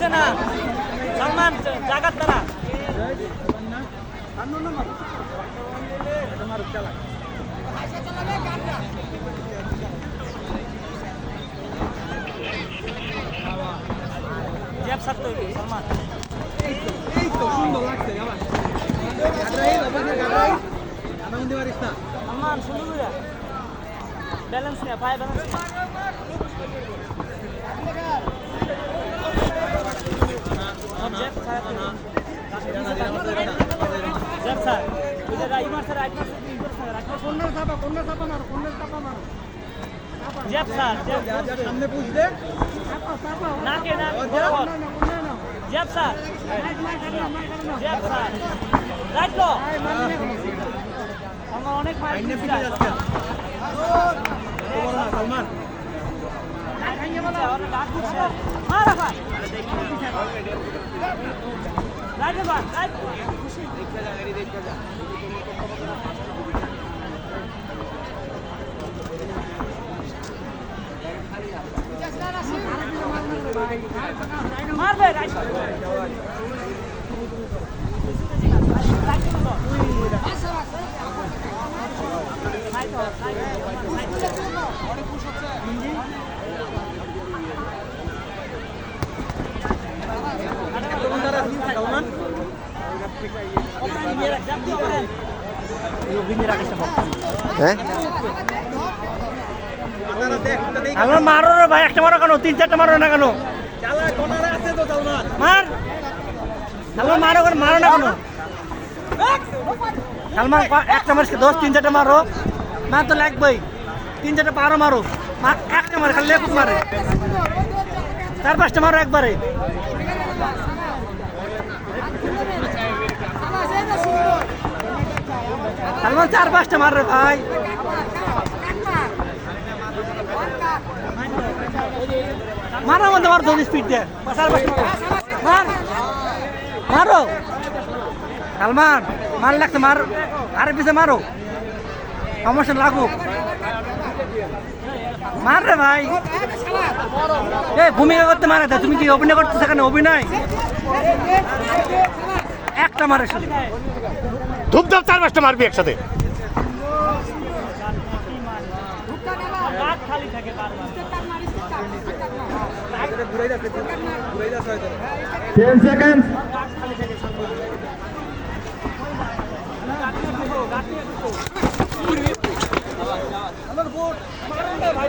হয়েছে না সালমান জাগাত তারা জেব সাত তৈরি সালমান এই তো সুন্দর লাগছে আমার সালমান সুন্দর করে ব্যালেন্স নিয়ে পায়ে ব্যালেন্স জেব স্যার জেব স্যার এটা রাইমার স্যার রাইমার স্যার রাইমার কন্যা চাপা মারো জেব স্যার সামনে পুষবে না কে না জেব স্যার জেব স্যার রাইট লো আমরা অনেক মার সালমান মারা ভাই রাইট ভাই রাইট মারবে রাইট আমার মারো রে ভাই, একটা মারো কেন, তিন চারটা মারো না কেন, মার সালমান, মারো কেন, মারো না কেন সালমান, একটা মারছে দশ, তিন চারটা মারো, মার তো লাগবেই, তিন চারটা পারো মারো, একটা মারে খালি লেকুত মারে, চার পাঁচটা মারো একবারে, সালমান চার পাঁচটা মার রে ভাই, মারো মধ্যে মারো, দৌড় স্পিড দিয়ে মার, মারো সালমান, মার লাগছে মার, আরে পিছে মারো, সমস্যা লাগুক, মার রে ভাই, এ ভূমিকা করতে মারা দেয়, তুমি কি অভিনয় করতে সেখানে অভিনয়, একটা মারে শুধু ধূপধাপ চার পাঁচটা মারবি একসাথে, খালি থাকে বারবার 10 seconds খালি থাকে আমার বোট ভাই